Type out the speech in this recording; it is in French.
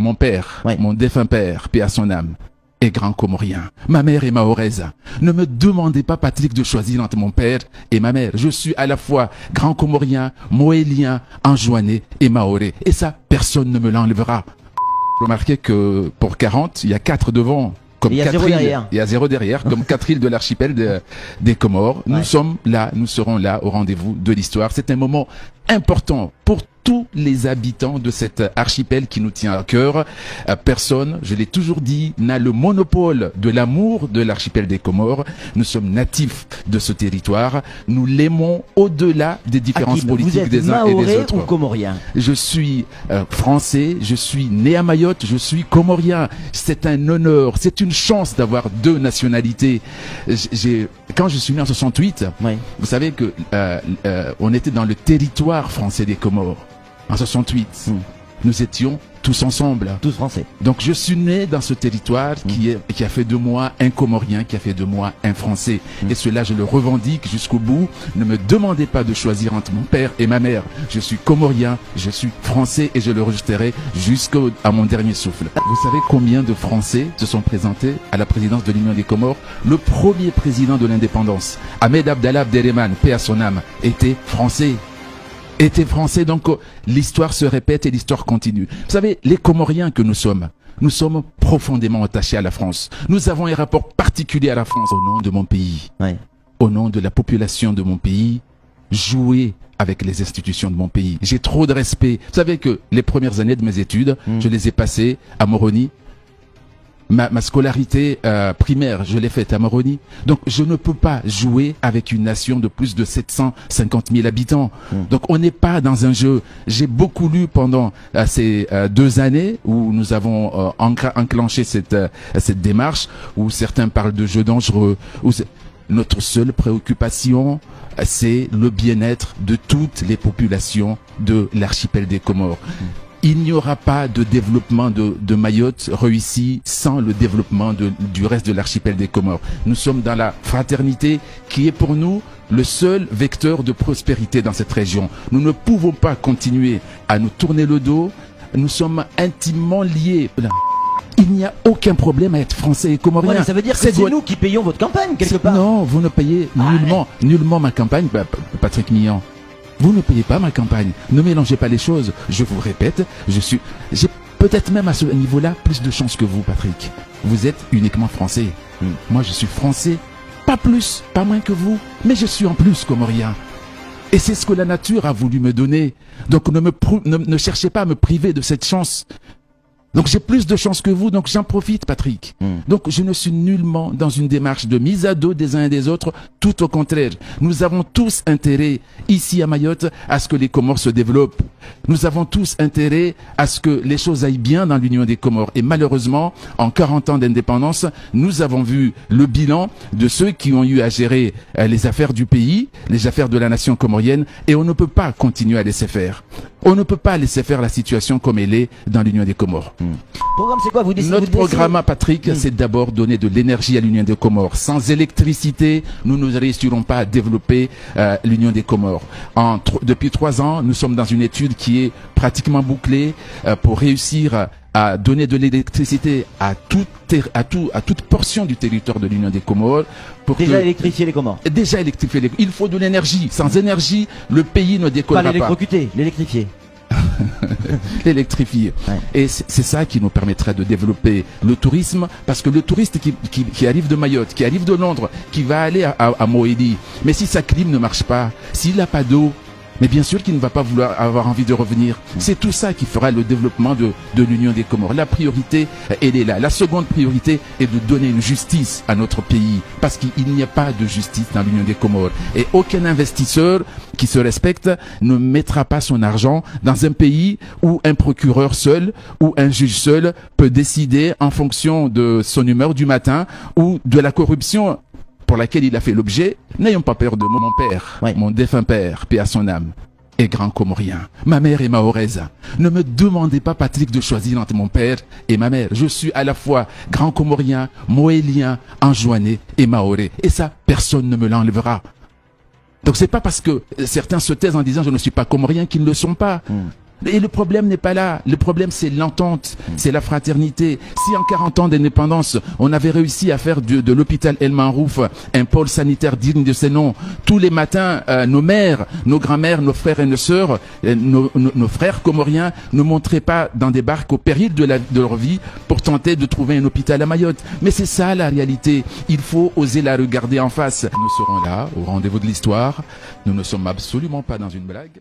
mon père, Ouais. mon défunt père, paix à son âme, est grand comorien. Ma mère est mahoraise. Ne me demandez pas, Patrick, de choisir entre mon père et ma mère. Je suis à la fois grand comorien, moélien, anjouanais et mahorais. Et ça, personne ne me l'enlèvera. Remarquez que pour 40, il y a 4 devant. Comme Et il y a 4 0 îles. derrière. Il y a 0 derrière, comme 4 îles de l'archipel des Comores. Nous Ouais. sommes là, nous serons là au rendez-vous de l'histoire. C'est un moment important pour tous les habitants de cet archipel qui nous tient à cœur. Personne, je l'ai toujours dit, n'a le monopole de l'amour de l'archipel des Comores. Nous sommes natifs de ce territoire. Nous l'aimons au-delà des différences Akib, politiques vous êtes des uns et des mahorais autres. ou comorien? Je suis français, je suis né à Mayotte, je suis comorien. C'est un honneur, c'est une chance d'avoir 2 nationalités. Quand je suis né en 68, Oui. vous savez que on était dans le territoire français des Comores. En 68, nous étions tous ensemble. Tous français. Donc je suis né dans ce territoire qui a fait de moi un Comorien, qui a fait de moi un Français. Et cela, je le revendique jusqu'au bout. Ne me demandez pas de choisir entre mon père et ma mère. Je suis Comorien, je suis Français et je le rejeterai jusqu'à mon dernier souffle. Vous savez combien de Français se sont présentés à la présidence de l'Union des Comores? Le premier président de l'indépendance, Ahmed Abdallah Abderrahmane, paix à son âme, était français. Donc l'histoire se répète et l'histoire continue. Vous savez, les Comoriens que nous sommes profondément attachés à la France. Nous avons un rapport particulier à la France. Au nom de mon pays, Ouais. au nom de la population de mon pays, jouer avec les institutions de mon pays. J'ai trop de respect. Vous savez que les premières années de mes études, je les ai passées à Moroni. Ma scolarité primaire, je l'ai faite à Moroni. Donc, je ne peux pas jouer avec une nation de plus de 750 000 habitants. Donc, on n'est pas dans un jeu. J'ai beaucoup lu pendant ces 2 années où nous avons enclenché cette démarche, où certains parlent de jeux dangereux. Notre seule préoccupation, c'est le bien-être de toutes les populations de l'archipel des Comores. Il n'y aura pas de développement de Mayotte réussi sans le développement du reste de l'archipel des Comores. Nous sommes dans la fraternité qui est pour nous le seul vecteur de prospérité dans cette région. Nous ne pouvons pas continuer à nous tourner le dos. Nous sommes intimement liés. Il n'y a aucun problème à être français et comorien. Ouais, mais ça veut dire que c'est nous qui payons votre campagne, quelque part. Non, vous ne payez nullement ma campagne, Patrick Millon. Vous ne payez pas ma campagne. Ne mélangez pas les choses. Je vous répète, j'ai peut-être même à ce niveau-là plus de chance que vous, Patrick. Vous êtes uniquement français. Moi, je suis français, pas plus, pas moins que vous, mais je suis en plus comorien. Et c'est ce que la nature a voulu me donner. Donc ne cherchez pas à me priver de cette chance. Donc j'ai plus de chance que vous, donc j'en profite, Patrick. Donc je ne suis nullement dans une démarche de mise à dos des uns et des autres, tout au contraire. Nous avons tous intérêt, ici à Mayotte, à ce que les Comores se développent. Nous avons tous intérêt à ce que les choses aillent bien dans l'Union des Comores. Et malheureusement, en 40 ans d'indépendance, nous avons vu le bilan de ceux qui ont eu à gérer les affaires du pays, les affaires de la nation comorienne, et on ne peut pas continuer à laisser faire. On ne peut pas laisser faire la situation comme elle est dans l'Union des Comores. Programme, c'est quoi? Notre programme, Patrick, c'est d'abord donner de l'énergie à l'Union des Comores. Sans électricité, nous ne réussirons pas à développer l'Union des Comores. Depuis 3 ans, nous sommes dans une étude qui est pratiquement bouclée pour réussir à donner de l'électricité à toute portion du territoire de l'Union des Comores. Déjà électrifier les Comores. Déjà électrifier les Comores. Il faut de l'énergie. Sans énergie, le pays ne décollera pas. Pas l'électrocuter, l'électrifier. L'électrifier. Ouais. Et c'est ça qui nous permettrait de développer le tourisme, parce que le touriste qui arrive de Mayotte, qui arrive de Londres, qui va aller à Moélie, mais si sa clim ne marche pas, s'il n'a pas d'eau, mais bien sûr qu'il ne va pas vouloir avoir envie de revenir. C'est tout ça qui fera le développement de l'Union des Comores. La priorité, elle est là. La seconde priorité est de donner une justice à notre pays, parce qu'il n'y a pas de justice dans l'Union des Comores. Et aucun investisseur qui se respecte ne mettra pas son argent dans un pays où un procureur seul ou un juge seul peut décider en fonction de son humeur du matin ou de la corruption pour laquelle il a fait l'objet. N'ayons pas peur de mon père, mon défunt père, paix à son âme, est grand comorien. Ma mère est mahoraise. Ne me demandez pas, Patrick, de choisir entre mon père et ma mère. Je suis à la fois grand comorien, moélien, anjouanais et mahorais. Et ça, personne ne me l'enlèvera. Donc c'est pas parce que certains se taisent en disant je ne suis pas comorien qu'ils ne le sont pas. Et le problème n'est pas là. Le problème, c'est l'entente, c'est la fraternité. Si en 40 ans d'indépendance, on avait réussi à faire de l'hôpital El Manrouf un pôle sanitaire digne de ce nom, tous les matins, nos mères, nos grands-mères, nos frères et nos sœurs, nos frères comoriens ne montraient pas dans des barques au péril de leur vie pour tenter de trouver un hôpital à Mayotte. Mais c'est ça la réalité. Il faut oser la regarder en face. Nous serons là, au rendez-vous de l'histoire. Nous ne sommes absolument pas dans une blague.